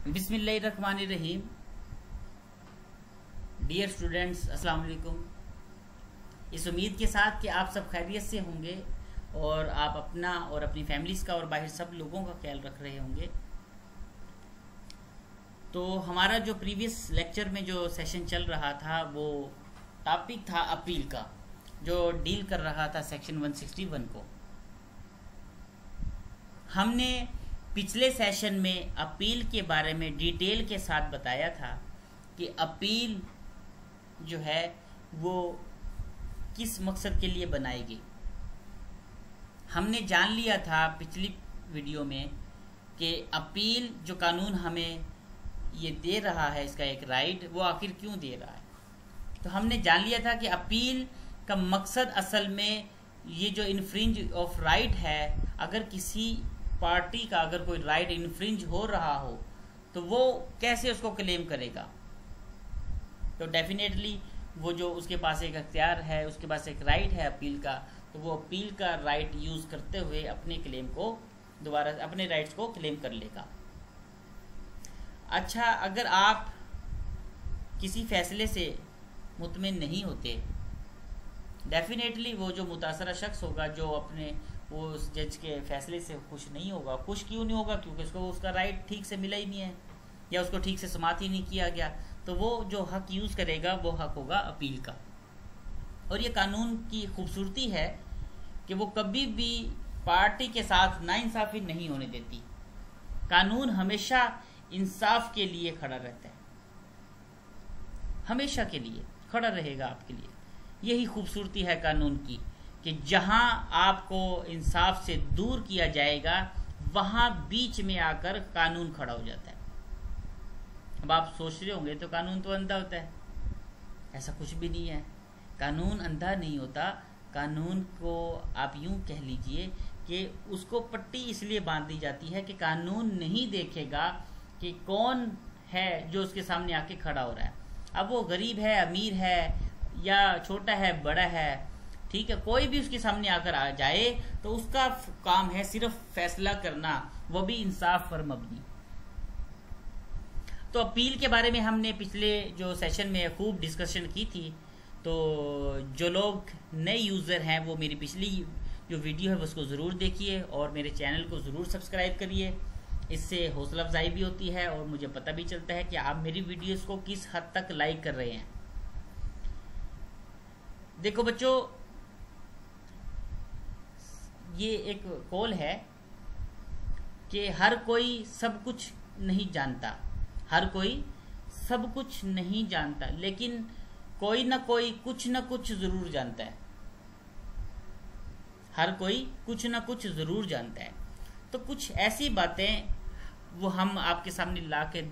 बिस्मिल्लाहिर्रहमानिर्रहीम। Dear students, अस्सलाम वालेकुम। इस उम्मीद के साथ कि आप सब खैरियत से होंगे और आप अपना और अपनी फैमिलीज़ का और बाहर सब लोगों का ख्याल रख रहे होंगे। तो हमारा जो प्रीवियस लेक्चर में जो सेशन चल रहा था वो टॉपिक था अपील का, जो डील कर रहा था सेक्शन 161 को। हमने पिछले सेशन में अपील के बारे में डिटेल के साथ बताया था कि अपील जो है वो किस मकसद के लिए बनाई गई। हमने जान लिया था पिछली वीडियो में कि अपील जो कानून हमें ये दे रहा है, इसका एक राइट, वो आखिर क्यों दे रहा है। तो हमने जान लिया था कि अपील का मकसद असल में ये जो इन्फ्रिंज ऑफ राइट है, अगर किसी पार्टी का अगर कोई राइट इन्फ्रिंज हो रहा हो तो वो कैसे उसको क्लेम करेगा। तो डेफिनेटली वो जो उसके पास एक अख्तियार है, उसके पास एक राइट है अपील का, तो वो अपील का राइट यूज करते हुए अपने क्लेम को दोबारा अपने राइट्स को क्लेम कर लेगा। अच्छा, अगर आप किसी फैसले से मुतमिन नहीं होते, डेफिनेटली वो जो मुतासरा शख्स होगा, जो अपने वो उस जज के फैसले से खुश नहीं होगा। खुश क्यों नहीं होगा? क्योंकि उसको उसका राइट ठीक से मिला ही नहीं है या उसको ठीक से समाअत ही नहीं किया गया। तो वो जो हक यूज करेगा वो हक होगा अपील का। और ये कानून की खूबसूरती है कि वो कभी भी पार्टी के साथ नाइंसाफी नहीं होने देती। कानून हमेशा इंसाफ के लिए खड़ा रहता है, हमेशा के लिए खड़ा रहेगा आपके लिए। यही खूबसूरती है कानून की कि जहां आपको इंसाफ से दूर किया जाएगा वहां बीच में आकर कानून खड़ा हो जाता है। अब आप सोच रहे होंगे तो कानून तो अंधा होता है। ऐसा कुछ भी नहीं है, कानून अंधा नहीं होता। कानून को आप यूं कह लीजिए कि उसको पट्टी इसलिए बांध दी जाती है कि कानून नहीं देखेगा कि कौन है जो उसके सामने आके खड़ा हो रहा है। अब वो गरीब है, अमीर है, या छोटा है, बड़ा है, ठीक है, कोई भी उसके सामने आकर आ जाए तो उसका काम है सिर्फ फैसला करना, वो भी इंसाफ पर मबनी। तो अपील के बारे में हमने पिछले जो सेशन में खूब डिस्कशन की थी। तो जो लोग नए यूज़र हैं वो मेरी पिछली जो वीडियो है उसको ज़रूर देखिए और मेरे चैनल को ज़रूर सब्सक्राइब करिए। इससे हौसला अफजाई भी होती है और मुझे पता भी चलता है कि आप मेरी वीडियोस को किस हद तक लाइक कर रहे हैं। देखो बच्चों, ये एक कॉल है कि हर कोई सब कुछ नहीं जानता, हर कोई सब कुछ नहीं जानता, लेकिन कोई ना कोई कुछ ना कुछ जरूर जानता है। हर कोई कुछ ना कुछ जरूर जानता है। तो कुछ ऐसी बातें वो हम आपके सामने ला के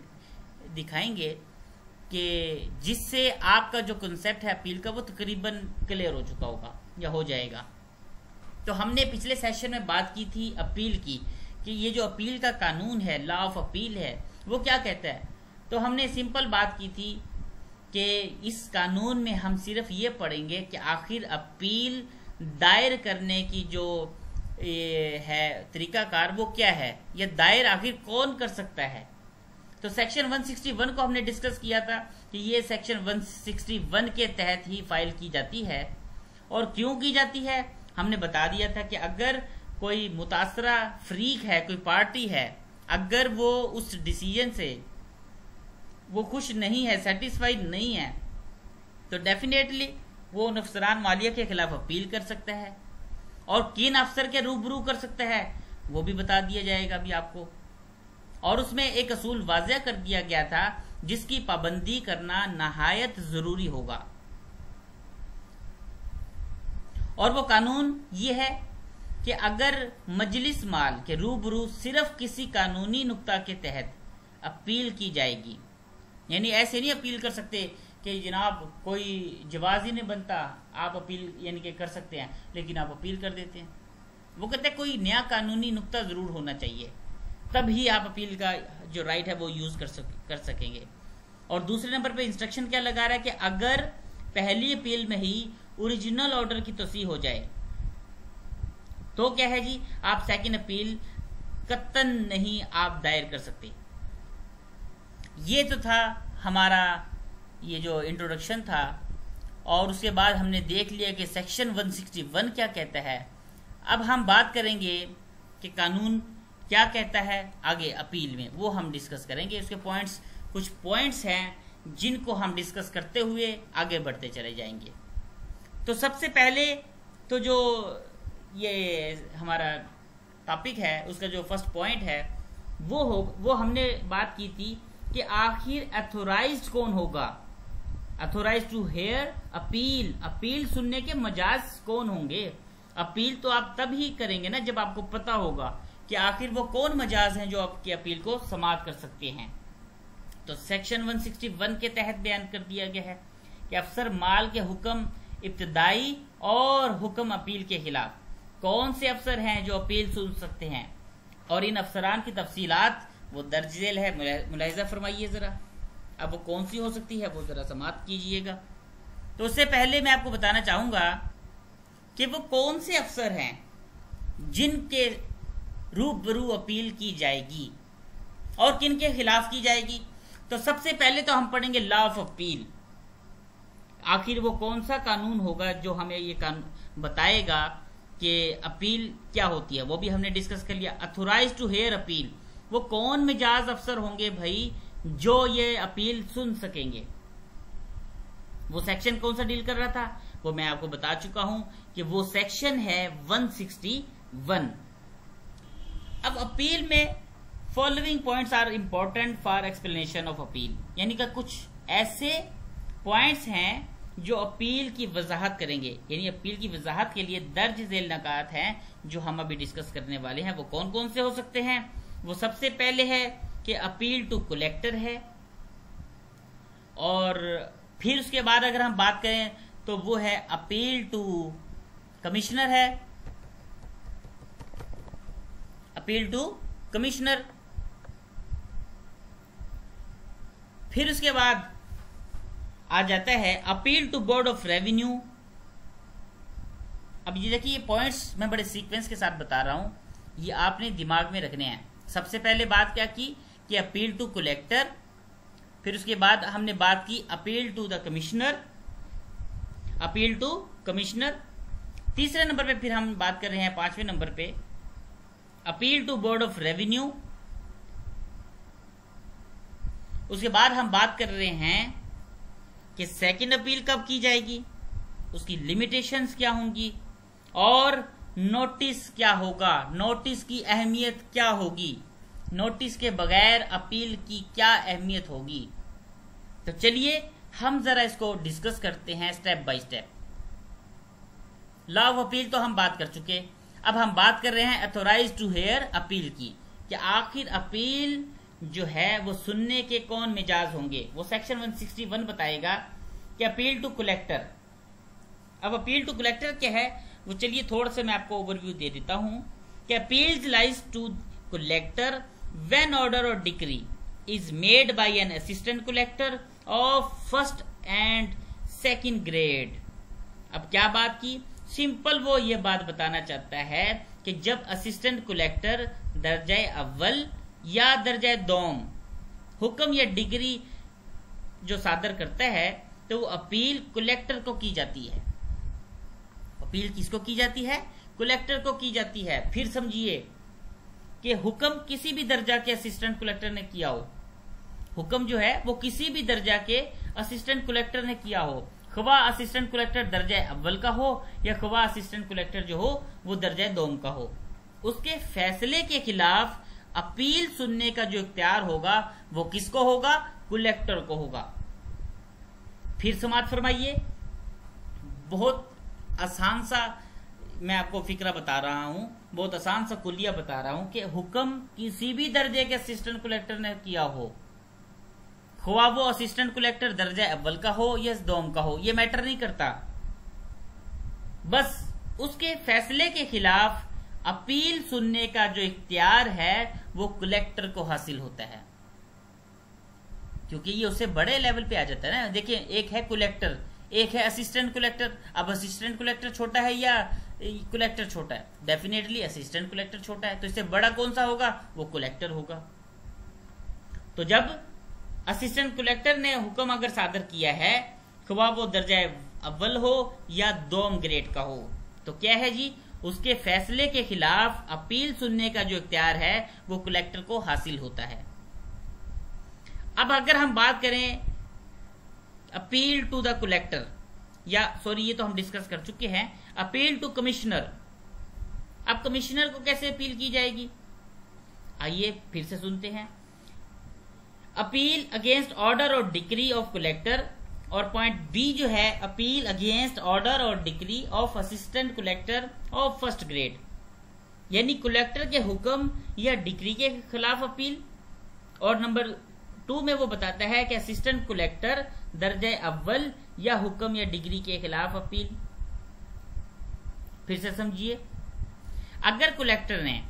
दिखाएंगे कि जिससे आपका जो कॉन्सेप्ट है अपील का वो तकरीबन क्लियर हो चुका होगा या हो जाएगा। तो हमने पिछले सेशन में बात की थी अपील की कि ये जो अपील का कानून है, लॉ ऑफ अपील है, वो क्या कहता है। तो हमने सिंपल बात की थी कि इस कानून में हम सिर्फ ये पढ़ेंगे कि आखिर अपील दायर करने की जो है तरीकाकार वो क्या है, या दायर आखिर कौन कर सकता है। तो सेक्शन 161 को हमने डिस्कस किया था कि ये सेक्शन 161 के तहत ही फाइल की जाती है। और क्यों की जाती है हमने बता दिया था कि अगर कोई मुतासरा फरीक है, कोई पार्टी है, अगर वो उस डिसीजन से वो खुश नहीं है, सेटिस्फाइड नहीं है, तो डेफिनेटली वो अफसरान मालिया के खिलाफ अपील कर सकता है। और किन अफसर के रूबरू कर सकता है वो भी बता दिया जाएगा अभी आपको। और उसमें एक असूल वाज़ेह कर दिया गया था जिसकी पाबंदी करना नहायत जरूरी होगा। और वो कानून ये है कि अगर मजलिस माल के रूबरू सिर्फ किसी कानूनी नुक्ता के तहत अपील की जाएगी, यानी ऐसे नहीं अपील कर सकते कि जनाब कोई जवाज ही नहीं बनता, आप अपील यानी कि कर सकते हैं, लेकिन आप अपील कर देते हैं। वो कहते हैं कोई नया कानूनी नुक्ता जरूर होना चाहिए, तब ही आप अपील का जो राइट है वो यूज कर सकेंगे। और दूसरे नंबर पे इंस्ट्रक्शन क्या लगा रहा है कि अगर पहली अपील में ही ओरिजिनल ऑर्डर की तौसीह हो जाए तो क्या है जी, आप सेकंड अपील कतन नहीं आप दायर कर सकते। ये तो था हमारा ये जो इंट्रोडक्शन था, और उसके बाद हमने देख लिया कि सेक्शन 161 क्या कहता है। अब हम बात करेंगे कि कानून क्या कहता है आगे अपील में, वो हम डिस्कस करेंगे। उसके पॉइंट्स, कुछ पॉइंट्स हैं जिनको हम डिस्कस करते हुए आगे बढ़ते चले जाएंगे। तो सबसे पहले तो जो ये हमारा टॉपिक है उसका जो फर्स्ट पॉइंट है वो हमने बात की थी कि आखिर अथोराइज्ड कौन होगा, authorized to hear appeal, appeal सुनने के मजाज कौन होंगे। अपील तो आप तब ही करेंगे ना जब आपको पता होगा कि आखिर वो कौन मजाज हैं जो आपकी अपील को समाप्त कर सकते हैं। तो सेक्शन 161 के तहत बयान कर दिया गया है कि अफसर माल के हुक्म इब्तदाई और हुक्म अपील के खिलाफ कौन से अफसर हैं जो अपील सुन सकते हैं, और इन अफसरान की तफसीलात वो दर्ज झेल है, मुलाहिजा फरमाइए जरा। अब वो कौन सी हो सकती है वो जरा समाप्त कीजिएगा। तो उससे पहले मैं आपको बताना चाहूंगा कि वो कौन से अफसर हैं जिनके रूबरू अपील की जाएगी और किन के खिलाफ की जाएगी। तो सबसे पहले तो हम पढ़ेंगे लॉ ऑफ अपील। आखिर वो कौन सा कानून होगा जो हमें ये कानून बताएगा कि अपील क्या होती है, वो भी हमने डिस्कस कर लिया। अथोराइज टू हेयर अपील, वो कौन मिजाज अफसर होंगे भाई जो ये अपील सुन सकेंगे। वो सेक्शन कौन सा डील कर रहा था वो मैं आपको बता चुका हूं कि वो सेक्शन है 161। अब अपील में following points are important for explanation of appeal, यानी कि कुछ ऐसे पॉइंट्स हैं जो अपील की वजाहत करेंगे, यानी अपील की वजाहत के लिए दर्ज झेल नकात हैं जो हम अभी डिस्कस करने वाले हैं। वो कौन कौन से हो सकते हैं? वो सबसे पहले है कि अपील टू कलेक्टर है, और फिर उसके बाद अगर हम बात करें तो वो है अपील टू कमिश्नर है, अपील टू कमिश्नर। फिर उसके बाद आ जाता है appeal to board of revenue. अब ये देखिए, ये पॉइंट्स मैं बड़े सीक्वेंस के साथ बता रहा हूं, ये आपने दिमाग में रखने हैं। सबसे पहले बात क्या की कि अपील टू कलेक्टर, फिर उसके बाद हमने बात की appeal to the commissioner, appeal to commissioner. तीसरे नंबर पे फिर हम बात कर रहे हैं, पांचवें नंबर पे appeal to board of revenue. उसके बाद हम बात कर रहे हैं कि सेकंड अपील कब की जाएगी, उसकी लिमिटेशंस क्या होंगी, और नोटिस क्या होगा, नोटिस की अहमियत क्या होगी, नोटिस के बगैर अपील की क्या अहमियत होगी। तो चलिए हम जरा इसको डिस्कस करते हैं step by step. Law of appeal तो हम बात कर चुके, अब हम बात कर रहे हैं अथोराइज टू हेयर अपील की, कि आखिर अपील जो है वो सुनने के कौन मिजाज होंगे। वो सेक्शन 161 बताएगा कि अपील टू कलेक्टर। अब अपील टू कलेक्टर क्या है वो चलिए थोड़ा सा मैं आपको ओवरव्यू दे देता हूं कि appeals lies to collector when order और decree is made by an assistant collector of first and second grade. अब क्या बात की, सिंपल वो ये बात बताना चाहता है कि जब असिस्टेंट कलेक्टर दर्जा अव्वल या दर्जा दोम हुक्म या डिग्री जो सादर करता है तो वो अपील कलेक्टर को की जाती है। अपील किसको की जाती है? कलेक्टर को की जाती है। फिर समझिए कि हुक्म किसी भी दर्जा के असिस्टेंट कलेक्टर ने किया हो, हुक्म जो है वो किसी भी दर्जा के असिस्टेंट कलेक्टर ने किया हो, खवा असिस्टेंट कलेक्टर दर्जा अव्वल का हो या खवा असिस्टेंट कलेक्टर जो हो वो दर्जा दोम का हो, उसके फैसले के खिलाफ अपील सुनने का जो इख्तियार होगा वो किसको होगा? कलेक्टर को होगा। फिर समाप्त फरमाइए, बहुत आसान सा मैं आपको फिक्रा बता रहा हूं, बहुत आसान सा कुलिया बता रहा हूं कि हुक्म किसी भी दर्जे के असिस्टेंट कलेक्टर ने किया हो, खुआ वो असिस्टेंट कलेक्टर दर्जा अव्वल का हो या दोम का हो, ये मैटर नहीं करता, बस उसके फैसले के खिलाफ अपील सुनने का जो इख्तियार है वो कलेक्टर को हासिल होता है, क्योंकि ये उससे बड़े लेवल पे आ जाता है ना। देखिए, एक है कलेक्टर, एक है असिस्टेंट कलेक्टर। अब असिस्टेंट कलेक्टर छोटा है या कलेक्टर छोटा है? डेफिनेटली असिस्टेंट कलेक्टर छोटा है, तो इससे बड़ा कौन सा होगा? वो कलेक्टर होगा। तो जब असिस्टेंट कलेक्टर ने हुक्म अगर सादर किया है, ख्वाह वो दर्जा अव्वल हो या दोम ग्रेड का हो, तो क्या है जी, उसके फैसले के खिलाफ अपील सुनने का जो इख्तियार है वो कलेक्टर को हासिल होता है। अब अगर हम बात करें अपील टू द कलेक्टर, या सॉरी ये तो हम डिस्कस कर चुके हैं, अपील टू कमिश्नर। अब कमिश्नर को कैसे अपील की जाएगी, आइए फिर से सुनते हैं। अपील अगेंस्ट ऑर्डर और डिक्री ऑफ कलेक्टर, और पॉइंट बी जो है अपील अगेंस्ट ऑर्डर और decree of assistant collector of first grade, यानी कलेक्टर के हुक्म या डिक्री के खिलाफ अपील। और नंबर 2 में वो बताता है कि असिस्टेंट कलेक्टर दर्जे अव्वल या हुक्म या डिग्री के खिलाफ अपील। फिर से समझिए, अगर कलेक्टर ने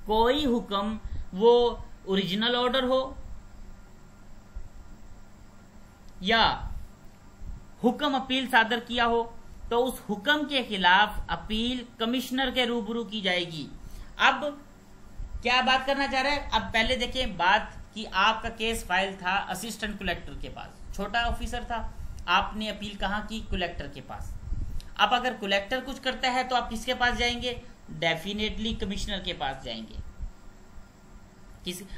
कोई हुक्म वो ओरिजिनल ऑर्डर हो या हुक्म अपील सादर किया हो, तो उस हुक्म के खिलाफ अपील कमिश्नर के रूबरू की जाएगी। अब क्या बात करना चाह रहा है, अब पहले देखिए बात कि आपका केस फाइल था असिस्टेंट कलेक्टर के पास, छोटा ऑफिसर था, आपने अपील कहाँ की, कलेक्टर के पास। अब अगर कलेक्टर कुछ करता है तो आप किसके पास जाएंगे, डेफिनेटली कमिश्नर के पास जाएंगे।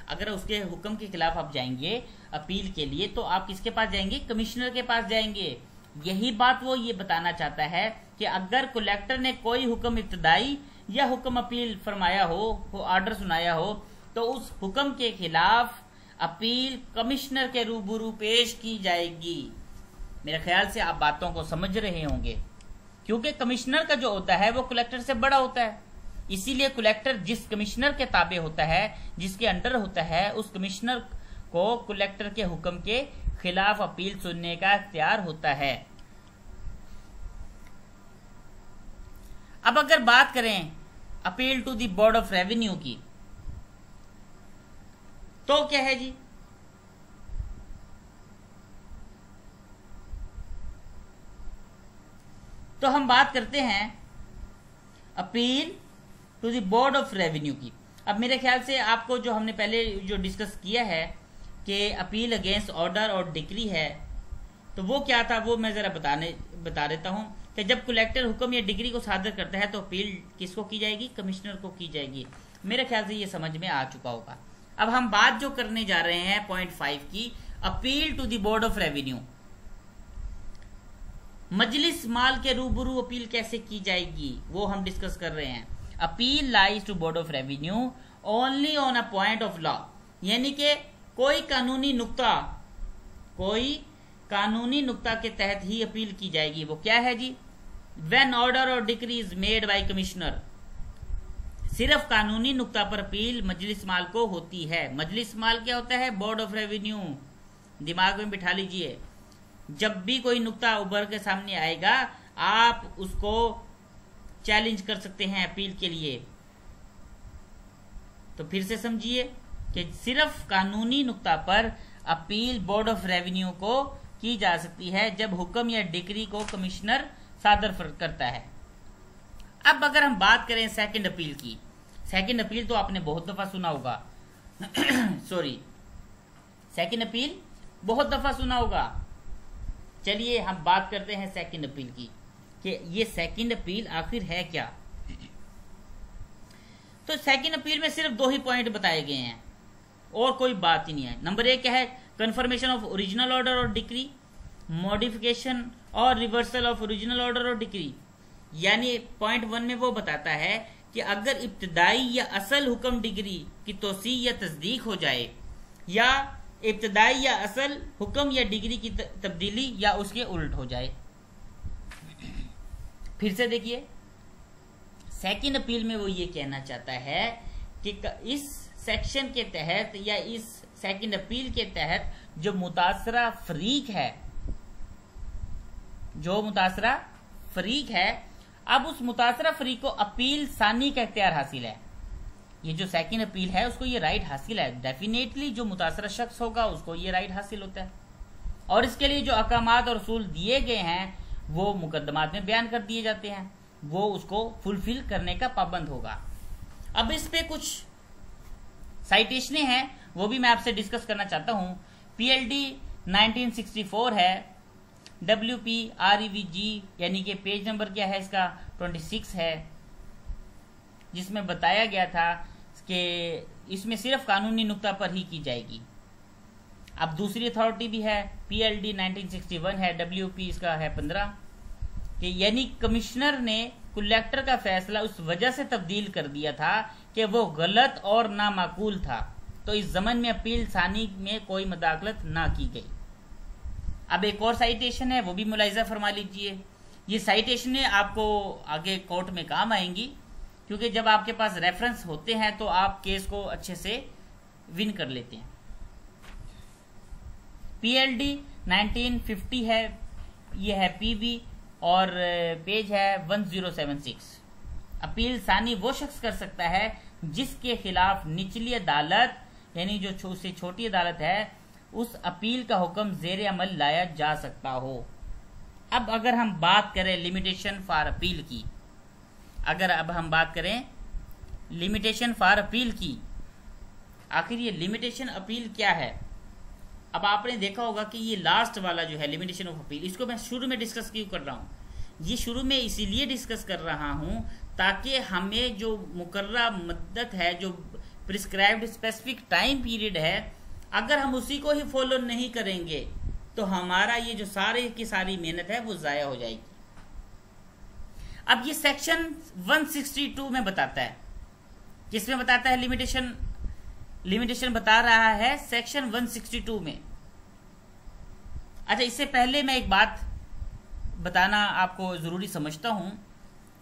अगर उसके हुक्म के खिलाफ आप जाएंगे अपील के लिए, तो आप किसके पास जाएंगे, कमिश्नर के पास जाएंगे। यही बात वो ये बताना चाहता है कि अगर कलेक्टर ने कोई हुक्म इब्तदाई या हुक्म अपील फरमाया हो ऑर्डर सुनाया हो, तो उस हुक्म के खिलाफ अपील कमिश्नर के रूबरू पेश की जाएगी। मेरे ख्याल से आप बातों को समझ रहे होंगे, क्योंकि कमिश्नर का जो होता है वो कलेक्टर से बड़ा होता है, इसीलिए कलेक्टर जिस कमिश्नर के ताबे होता है, जिसके अंडर होता है, उस कमिश्नर को कलेक्टर के हुक्म के खिलाफ अपील सुनने का इख्तियार होता है। अब अगर बात करें appeal to the board of revenue की, तो क्या है जी, तो हम बात करते हैं appeal to the board of revenue की। अब मेरे ख्याल से आपको जो हमने पहले जो डिस्कस किया है कि अपील अगेंस्ट ऑर्डर और डिक्री है, तो वो क्या था वो मैं जरा बता देता हूं कि जब कलेक्टर हुक्म या डिग्री को सादर करता है तो अपील किसको की जाएगी, कमिश्नर को की जाएगी। मेरे ख्याल से ये समझ में आ चुका होगा। अब हम बात जो करने जा रहे हैं पॉइंट 5 की, appeal to the board of revenue. मजलिस माल के रूबरू अपील कैसे की जाएगी वो हम डिस्कस कर रहे हैं। Appeal lies to board of revenue only on a point of law, यानी कि कोई कानूनी नुक्ता के तहत ही अपील की जाएगी। वो क्या है जी, व्हेन ऑर्डर और decree is made by commissioner. सिर्फ कानूनी नुक्ता पर अपील मजलिस माल को होती है। मजलिस माल क्या होता है, बोर्ड ऑफ रेवेन्यू, दिमाग में बिठा लीजिए। जब भी कोई नुक्ता उभर के सामने आएगा आप उसको चैलेंज कर सकते हैं अपील के लिए। तो फिर से समझिए कि सिर्फ कानूनी नुक्ता पर अपील बोर्ड ऑफ रेवेन्यू को की जा सकती है जब हुक्म या डिक्री को कमिश्नर सादर करता है। अब अगर हम बात करें सेकंड अपील की, सेकंड अपील तो आपने बहुत दफा सुना होगा सॉरी, सेकंड अपील बहुत दफा सुना होगा। चलिए हम बात करते हैं सेकंड अपील की कि ये सेकंड अपील आखिर है क्या। तो सेकंड अपील में सिर्फ 2 ही पॉइंट बताए गए हैं और कोई बात ही नहीं है। नंबर 1 क्या है, कंफर्मेशन ऑफ ओरिजिनल ऑर्डर और डिक्री, मॉडिफिकेशन और रिवर्सल ऑफ ओरिजिनल ऑर्डर और डिक्री। यानी पॉइंट 1 में वो बताता है कि अगर इब्तदाई या असल हुक्म डिग्री की तोसी या तस्दीक हो जाए, या इब्तदाई या असल हुक्म या डिग्री की तब्दीली या उसके उल्ट हो जाए। फिर से देखिए, सेकंड अपील में वो ये कहना चाहता है कि इस सेक्शन के तहत या इस सेकंड अपील के तहत जो मुतासरा फरीक है, अब उस मुतासरा फरीक को अपील सानी का इख्तियार हासिल है। ये जो सेकंड अपील है उसको ये राइट हासिल है। डेफिनेटली जो मुतासरा शख्स होगा उसको ये राइट हासिल होता है, और इसके लिए जो अहकामात और उसूल दिए गए हैं वो मुकदमात में बयान कर दिए जाते हैं, वो उसको फुलफिल करने का पाबंद होगा। अब इस पे कुछ साइटेशनें हैं वो भी मैं आपसे डिस्कस करना चाहता हूं PLD 1964 है, WPREVG यानी कि पेज नंबर क्या है इसका 26 है, जिसमें बताया गया था कि इसमें सिर्फ कानूनी नुक्ता पर ही की जाएगी। अब दूसरी अथॉरिटी भी है, PLD 1961 है, WP इसका है 15, कि यानी कमिश्नर ने कलेक्टर का फैसला उस वजह से तब्दील कर दिया था कि वो गलत और नामाकूल था, तो इस जमन में अपील सानी में कोई मदाखलत ना की गई। अब एक और साइटेशन है, वो भी मुलाहिजा फरमा लीजिए। ये साइटेशन आपको आगे कोर्ट में काम आएंगी, क्योंकि जब आपके पास रेफरेंस होते हैं तो आप केस को अच्छे से विन कर लेते हैं। PLD 1950 है, ये है PV और पेज है 1076। अपील सानी वो शख्स कर सकता है जिसके खिलाफ निचली अदालत यानी जो उससे छोटी अदालत है उस अपील का हुक्म जेर अमल लाया जा सकता हो। अब अगर हम बात करें लिमिटेशन फॉर अपील की, अगर अब हम बात करें लिमिटेशन फॉर अपील की, आखिर ये लिमिटेशन अपील क्या है। अब आपने देखा होगा कि ये लास्ट वाला जो है लिमिटेशन ऑफ अपील, इसको मैं शुरू में डिस्कस क्यों कर रहा हूँ, ये शुरू में इसीलिए डिस्कस कर रहा हूँ ताकि हमें जो मुकर्रर मुद्दत है, जो प्रिस्क्राइब्ड स्पेसिफिक टाइम पीरियड है, अगर हम उसी को ही फॉलो नहीं करेंगे तो हमारा ये जो सारी की सारी मेहनत है वो जाया हो जाएगी। अब ये सेक्शन 162 में बताता है, किसमें बताता है लिमिटेशन बता रहा है सेक्शन 162 में। अच्छा, इससे पहले मैं एक बात बताना आपको जरूरी समझता हूं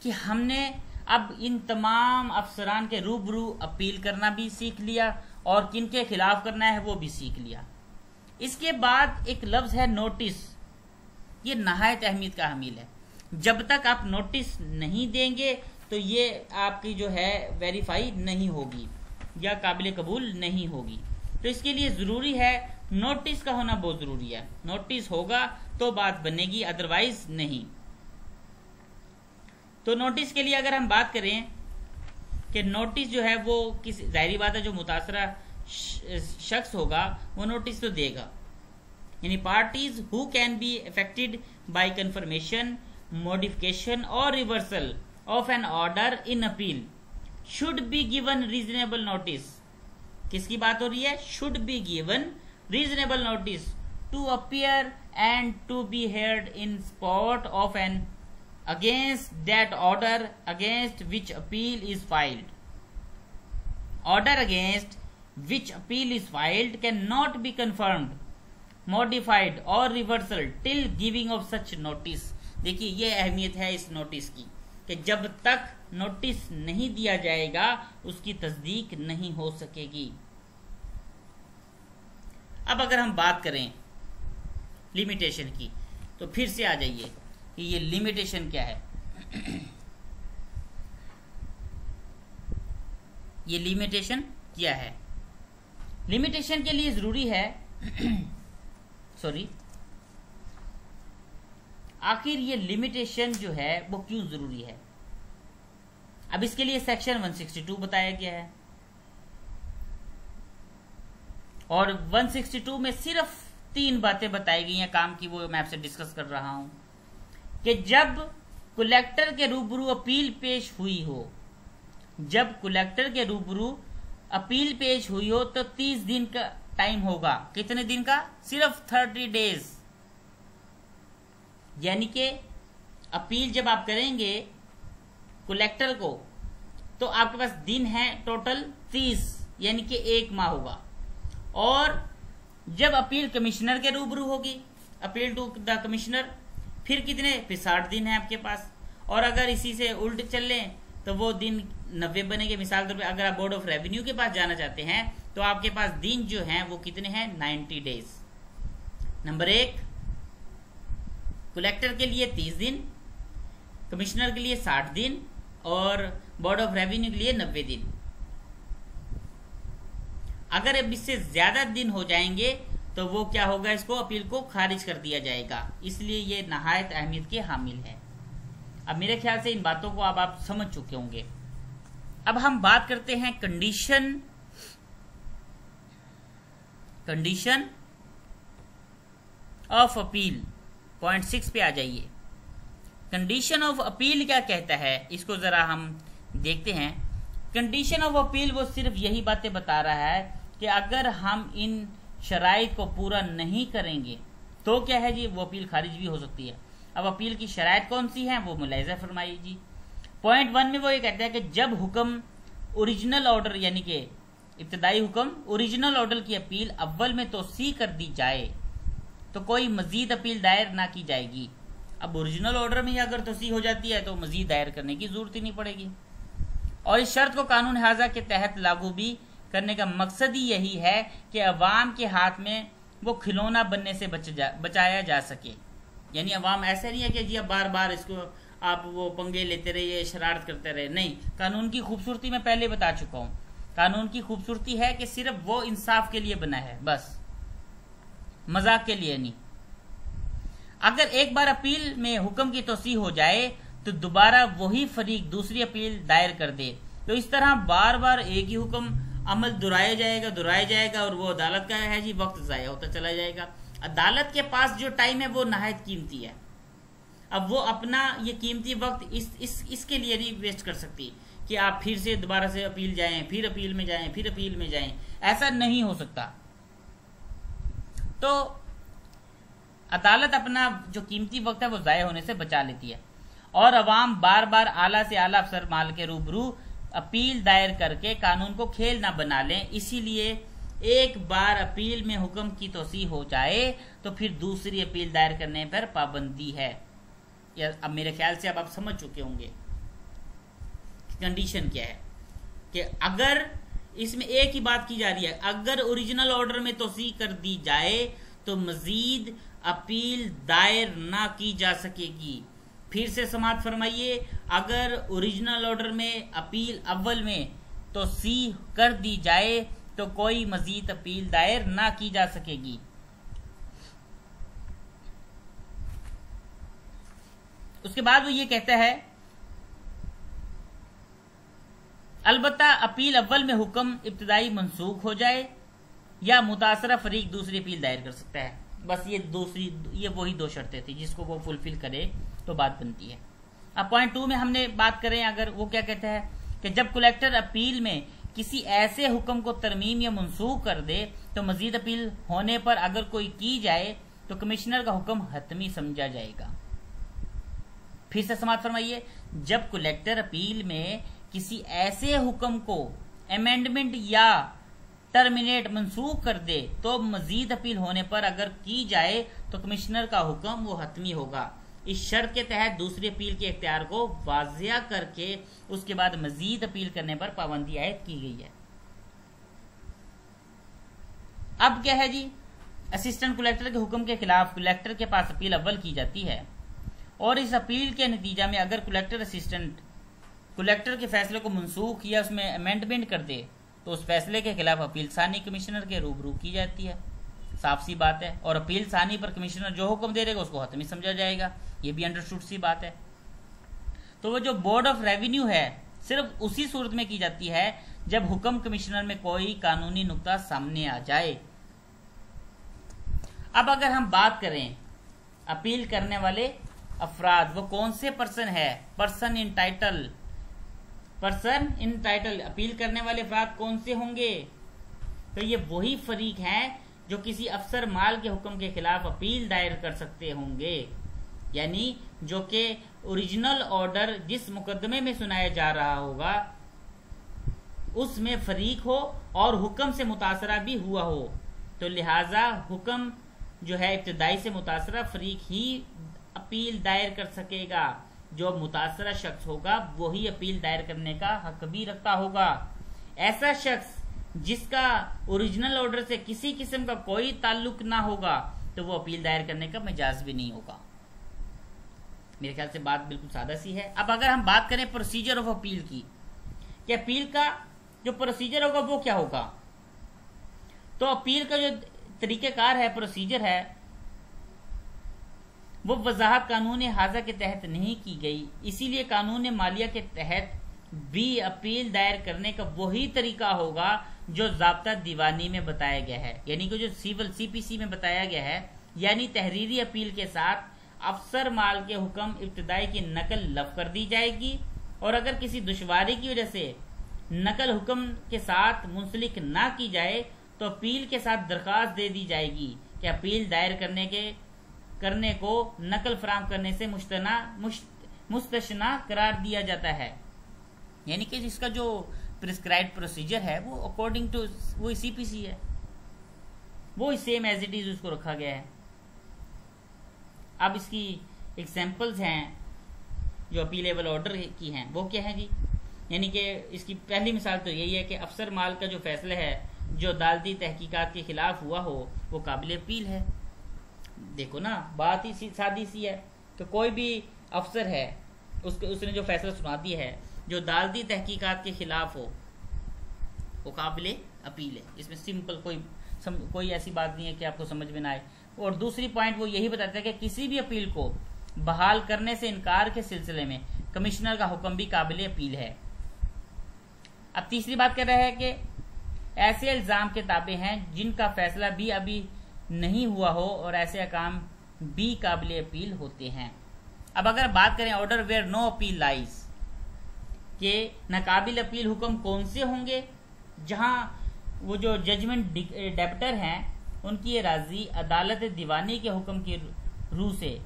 कि हमने अब इन तमाम अफसरान के रूबरू अपील करना भी सीख लिया और किन के खिलाफ करना है वो भी सीख लिया। इसके बाद एक लफ्ज है नोटिस, ये नहायत अहमियत का हामिल है। जब तक आप नोटिस नहीं देंगे तो ये आपकी जो है वेरीफाई नहीं होगी या काबिल कबूल नहीं होगी। तो इसके लिए जरूरी है नोटिस का होना, बहुत जरूरी है। नोटिस होगा तो बात बनेगी, अदरवाइज नहीं। तो नोटिस के लिए अगर हम बात करें कि नोटिस जो है वो किस, जाहिर बात है जो मुतासरा शख्स होगा वो नोटिस तो देगा, यानी parties who can be affected by confirmation, modification और reversal of an order in appeal should be given reasonable notice. किसकी बात हो रही है? Should be given reasonable notice to appear and to be heard in spot of an against that order against which appeal is filed. Order against which appeal is filed cannot be confirmed, modified or reversal till giving of such notice. देखिए ये अहमियत है इस notice की कि जब तक notice नहीं दिया जाएगा उसकी तस्दीक नहीं हो सकेगी। अब अगर हम बात करें लिमिटेशन की तो फिर से आ जाइए कि ये लिमिटेशन क्या है। ये लिमिटेशन क्या है? लिमिटेशन के लिए जरूरी है आखिर ये लिमिटेशन जो है वो क्यों जरूरी है? अब इसके लिए सेक्शन 162 बताया गया है और 162 में सिर्फ 3 बातें बताई गई हैं काम की, वो मैं आपसे डिस्कस कर रहा हूं कि जब कलेक्टर के रूबरू अपील पेश हुई हो, जब कलेक्टर के रूबरू अपील पेश हुई हो तो 30 दिन का टाइम होगा। कितने दिन का? सिर्फ 30 डेज। यानी कि अपील जब आप करेंगे कलेक्टर को तो आपके पास दिन है टोटल 30, यानी कि 1 माह होगा। और जब अपील कमिश्नर के रूबरू होगी, अपील टू द कमिश्नर, फिर कितने? फिर 60 दिन है आपके पास। और अगर इसी से उल्ट चल लें तो वो दिन 90 बनेंगे। मिसाल तौर पे अगर आप बोर्ड ऑफ रेवेन्यू के पास जाना चाहते हैं तो आपके पास दिन जो हैं वो कितने हैं? 90 डेज। नंबर 1 कलेक्टर के लिए 30 दिन, कमिश्नर के लिए 60 दिन और बोर्ड ऑफ रेवेन्यू के लिए 90 दिन। अगर अब इससे ज्यादा दिन हो जाएंगे तो वो क्या होगा? इसको अपील को खारिज कर दिया जाएगा। इसलिए ये नहायत अहमियत के हामिल है। अब मेरे ख्याल से इन बातों को अब आप समझ चुके होंगे। अब हम बात करते हैं कंडीशन ऑफ अपील, पॉइंट 6 पे आ जाइए। कंडीशन ऑफ अपील क्या कहता है, इसको जरा हम देखते हैं। कंडीशन ऑफ अपील वो सिर्फ यही बातें बता रहा है कि अगर हम इन शराइत को पूरा नहीं करेंगे तो क्या है जी, वो अपील खारिज भी हो सकती है। अब अपील की शराइत कौन सी है, वो मुलाहिजा फरमाइए जी। पॉइंट 1 में वो ये कहता है कि जब हुक्म ओरिजिनल ऑर्डर यानी कि इब्तदाई हुक्म ओरिजिनल ऑर्डर की अपील अव्वल में तोसी कर दी जाए तो कोई मजीद अपील दायर ना की जाएगी। अब ओरिजिनल ऑर्डर में ही अगर तोसी हो जाती है तो मजीद दायर करने की जरूरत ही नहीं पड़ेगी। और इस शर्त को कानून हाजा के तहत लागू भी करने का मकसद ही यही है कि अवाम के हाथ में वो खिलौना बनने से बचाया जा सके। यानी अवाम ऐसा नहीं है कि जी अब बार बार इसको आप वो पंगे लेते रहिए, शरारत करते रहे, नहीं। कानून की खूबसूरती मैं पहले बता चुका हूं। कानून की खूबसूरती है कि सिर्फ वो इंसाफ के लिए बना है, बस मजाक के लिए नहीं। अगर एक बार अपील में हुक्म की तोसी हो जाए तो दोबारा वही फरीक दूसरी अपील दायर कर दे तो इस तरह बार बार एक ही हुक्म अमल दोहराया जाएगा और वो अदालत का है जी वक्त जाया होता चला जाएगा। अदालत के पास जो टाइम है वो नहायत कीमती है। अब वो अपना ये कीमती वक्त इसके लिए नहीं वेस्ट कर सकती कि आप फिर से दोबारा से अपील जाएं, फिर अपील में जाएं, फिर अपील में जाएं, ऐसा नहीं हो सकता। तो अदालत अपना जो कीमती वक्त है वो जाया होने से बचा लेती है और अवाम बार बार आला से आला अफसर माल के रूबरू अपील दायर करके कानून को खेल ना बना लें। इसीलिए एक बार अपील में हुक्म की तोसी हो जाए तो फिर दूसरी अपील दायर करने पर पाबंदी है। या अब मेरे ख्याल से अब आप समझ चुके होंगे कंडीशन क्या है कि अगर इसमें एक ही बात की जा रही है, अगर ओरिजिनल ऑर्डर में तोसी कर दी जाए तो मजीद अपील दायर ना की जा सकेगी। फिर से समाअत फरमाइए, अगर ओरिजिनल ऑर्डर में अपील अव्वल में तोसी कर दी जाए तो कोई मजीद अपील दायर ना की जा सकेगी। उसके बाद वो ये कहता है अलबत्ता अपील अव्वल में हुक्म इब्तदाई मनसूख हो जाए या मुतासरा फरीक दूसरी अपील दायर कर सकता है। बस ये वही दो शर्तें थी जिसको वो फुलफिल करे तो बात बनती है। अब पॉइंट 2 में हमने बात करें, अगर वो क्या कहता है कि जब कलेक्टर अपील में किसी ऐसे हुक्म को तरमीम या मनसूख कर दे तो मजीद अपील होने पर अगर कोई की जाए तो कमिश्नर का हुक्म हतमी समझा जाएगा। फिर से समाअत फरमाइए, जब कलेक्टर अपील में किसी ऐसे हुक्म को अमेंडमेंट या टर्मिनेट मंसूख कर दे तो मजीद अपील होने पर अगर की जाए तो कमिश्नर का हुक्म वो हतमी होगा। इस शर्त के तहत दूसरी अपील के इख्तियार को वाजिया करके उसके बाद मजीद अपील करने पर पाबंदी आयद की गई है। अब क्या है जी, असिस्टेंट कलेक्टर के हुक्म के खिलाफ कलेक्टर के पास अपील अव्वल की जाती है और इस अपील के नतीजा में अगर कलेक्टर असिस्टेंट कलेक्टर के फैसले को मनसूख या उसमें अमेंडमेंट कर दे तो उस फैसले के खिलाफ अपील सानी कमिश्नर के रूबरू की जाती है। साफ सी बात है। और अपील सानी पर कमिश्नर जो हुक्म दे देगा उसको हतमी समझा जाएगा, ये भी अंडरस्टूड सी बात है। तो वो जो बोर्ड ऑफ रेवेन्यू है सिर्फ उसी सूरत में की जाती है जब हुक्म कमिश्नर में कोई कानूनी नुक्ता सामने आ जाए। अब अगर हम बात करें अपील करने वाले अफराद, वो कौन से पर्सन है, पर्सन इन टाइटल अपील करने वाले अफराद कौन से होंगे, तो ये वही फरीक हैं जो किसी अफसर माल के हुक्म के खिलाफ अपील दायर कर सकते होंगे। यानी जो कि ओरिजिनल ऑर्डर जिस मुकदमे में सुनाया जा रहा होगा उसमें फरीक हो और हुक्म से मुतासरा भी हुआ हो, तो लिहाजा हुक्म जो है इब्तिदाई से मुतासरा फरीक ही अपील दायर कर सकेगा। जो मुतासरा शख्स होगा वही अपील दायर करने का हक भी रखता होगा। ऐसा शख्स जिसका ओरिजिनल ऑर्डर से किसी किस्म का कोई ताल्लुक ना होगा तो वो अपील दायर करने का मिजाज भी नहीं होगा। मेरे ख्याल से बात बिल्कुल सादा सी है। अब अगर हम बात करें प्रोसीजर ऑफ अपील की, कि अपील का जो प्रोसीजर होगा वो क्या होगा, तो अपील का जो तरीकेकार है, प्रोसीजर है, वो वजाहत कानून हाजा के तहत नहीं की गई। इसीलिए कानून मालिया के तहत भी अपील दायर करने का वही तरीका होगा जो ज़ाब्ता दीवानी में बताया गया है। यानी कि जो सिविल CPC में बताया गया है यानी तहरीरी अपील के साथ अफसर माल के हुक्म इब्तिदाई की नकल लफ कर दी जाएगी, और अगर किसी दुश्वारी की वजह से नकल हुक्म के साथ मुंसलिक ना की जाए तो अपील के साथ दरखास्त दे दी जाएगी कि अपील दायर करने को नकल फराम करने से मुस्तशना करार दिया जाता है। यानी कि इसका जो प्रिस्क्राइब्ड प्रोसीजर है वो अकॉर्डिंग टू वो सीपीसी है, वो सेम एज इट इज उसको रखा गया है। अब इसकी एग्जांपल्स हैं जो अपीलेबल ऑर्डर की हैं, वो क्या है जी। यानी कि इसकी पहली मिसाल तो यही है कि अफसर माल का जो फैसला है जो अदालती तहकीकात के खिलाफ हुआ हो वो काबिल अपील है। देखो ना, बात ही सादी सी है कि कोई भी अफसर है उसने जो फैसला सुना दिया है जो अदालती तहकीकात के खिलाफ हो वो काबिल अपील है। इसमें सिंपल कोई ऐसी बात नहीं है कि आपको समझ में ना आए। और दूसरी पॉइंट वो यही बताता है कि किसी भी अपील को बहाल करने से इनकार के सिलसिले में कमिश्नर का हुक्म भी काबिल अपील है। अब तीसरी बात कर रहा है कि ऐसे इल्जाम के ताबे हैं जिनका फैसला भी अभी नहीं हुआ हो और ऐसे अकाम भी काबिल अपील होते हैं। अब अगर बात करें order where no appeal lies के नाकाबिल अपील हुक्म कौन से होंगे, जहां वो जो जजमेंट डेप्टर हैं उनकी राजी अदालत दीवानी के हुक्म की रूह से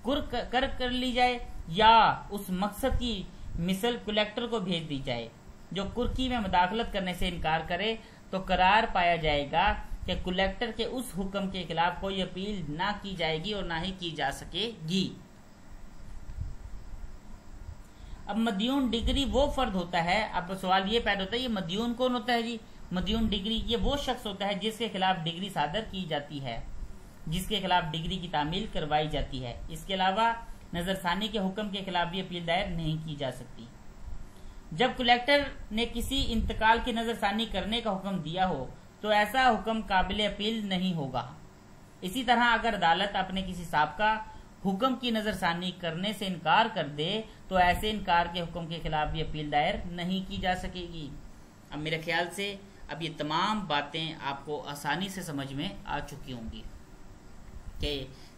कर ली जाए या उस मकसद की मिसल कलेक्टर को भेज दी जाए जो कुर्की में मुदाखलत करने से इनकार करे, तो करार पाया जाएगा कि कलेक्टर के उस हुक्म के खिलाफ कोई अपील ना की जाएगी और ना ही की जा सकेगी। अब मदयून डिग्री वो फर्द होता है, अब सवाल ये पैदा होता है ये मदयून कौन होता है जी। मदयून डिग्री ये वो शख्स होता है जिसके खिलाफ डिग्री सादर की जाती है, जिसके खिलाफ डिग्री की तामील करवाई जाती है। इसके अलावा नजरसानी के हुक्म के खिलाफ भी अपील दायर नहीं की जा सकती। जब कलेक्टर ने किसी इंतकाल की नजरसानी करने का हुक्म दिया हो तो ऐसा हुक्म काबिल अपील नहीं होगा। इसी तरह अगर अदालत अपने किसी साबका हुक्म की नजरसानी करने से इनकार कर दे तो ऐसे इनकार के हुक्म के खिलाफ भी अपील दायर नहीं की जा सकेगी। अब मेरे ख्याल से अब ये तमाम बातें आपको आसानी से समझ में आ चुकी होंगी कि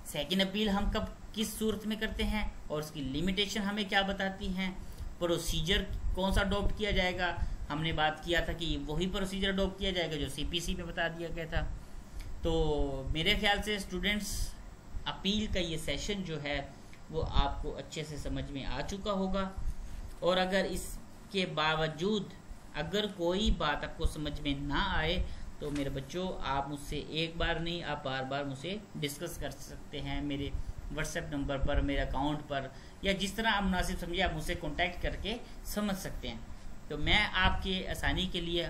सेकंड अपील हम कब किस सूरत में करते हैं और उसकी लिमिटेशन हमें क्या बताती हैं, प्रोसीजर कौन सा अडॉप्ट किया जाएगा। हमने बात किया था कि वही प्रोसीजर अडॉप्ट किया जाएगा जो सीपीसी में बता दिया गया था। तो मेरे ख्याल से स्टूडेंट्स अपील का ये सेशन जो है वो आपको अच्छे से समझ में आ चुका होगा, और अगर इसके बावजूद अगर कोई बात आपको समझ में ना आए तो मेरे बच्चों आप मुझसे एक बार नहीं आप बार बार मुझसे डिस्कस कर सकते हैं मेरे व्हाट्सएप नंबर पर, मेरे अकाउंट पर, या जिस तरह आप मुनासिब समझिए आप मुझसे कांटेक्ट करके समझ सकते हैं। तो मैं आपके आसानी के लिए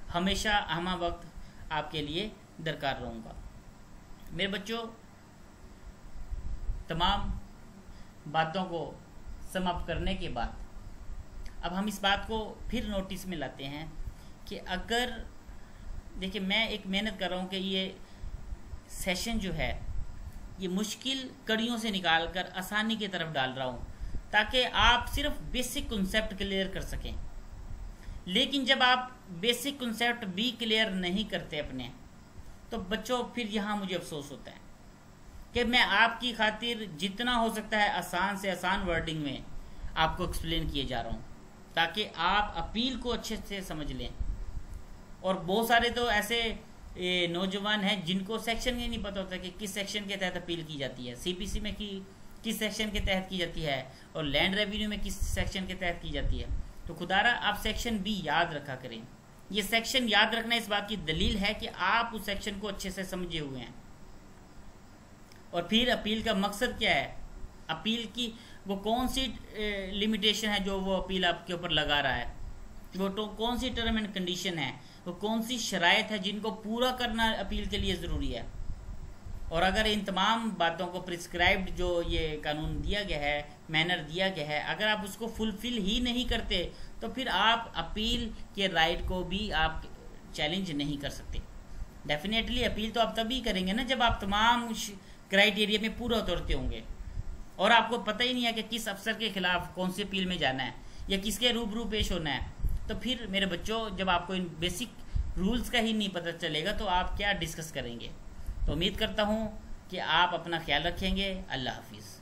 हमेशा हमा वक्त आपके लिए दरकार रहूँगा। मेरे बच्चों, तमाम बातों को समाप्त करने के बाद अब हम इस बात को फिर नोटिस में लाते हैं कि अगर देखिए मैं एक मेहनत कर रहा हूँ कि ये सेशन जो है ये मुश्किल कड़ियों से निकालकर आसानी की तरफ डाल रहा हूँ ताकि आप सिर्फ बेसिक कॉन्सेप्ट क्लियर कर सकें। लेकिन जब आप बेसिक कॉन्सेप्ट भी क्लियर नहीं करते अपने, तो बच्चों फिर यहाँ मुझे अफसोस होता है कि मैं आपकी खातिर जितना हो सकता है आसान से आसान वर्डिंग में आपको एक्सप्लेन किए जा रहा हूँ ताकि आप अपील को अच्छे से समझ लें। और बहुत सारे तो ऐसे नौजवान हैं जिनको सेक्शन ही नहीं पता होता कि किस सेक्शन के तहत अपील की जाती है, सीपीसी में किस सेक्शन के तहत की जाती है और लैंड रेवेन्यू में किस सेक्शन के तहत की जाती है। तो खुदारा आप सेक्शन भी याद रखा करें। ये सेक्शन याद रखना इस बात की दलील है कि आप उस सेक्शन को अच्छे से समझे हुए हैं। और फिर अपील का मकसद क्या है, अपील की वो कौन सी लिमिटेशन है जो वो अपील आपके ऊपर लगा रहा है, वो तो कौन सी टर्म एंड कंडीशन है, वो कौन सी शराइत है जिनको पूरा करना अपील के लिए ज़रूरी है। और अगर इन तमाम बातों को प्रिस्क्राइब्ड जो ये कानून दिया गया है, मैनर दिया गया है, अगर आप उसको फुलफिल ही नहीं करते तो फिर आप अपील के राइट को भी आप चैलेंज नहीं कर सकते। डेफिनेटली अपील तो आप तभी करेंगे ना जब आप तमाम क्राइटेरिया में पूरा उतरते होंगे और आपको पता ही नहीं है कि किस अफसर के खिलाफ कौन सी अपील में जाना है या किसके रूबरू पेश होना है। तो फिर मेरे बच्चों, जब आपको इन बेसिक रूल्स का ही नहीं पता चलेगा तो आप क्या डिस्कस करेंगे। तो उम्मीद करता हूँ कि आप अपना ख्याल रखेंगे। अल्लाह हाफिज़।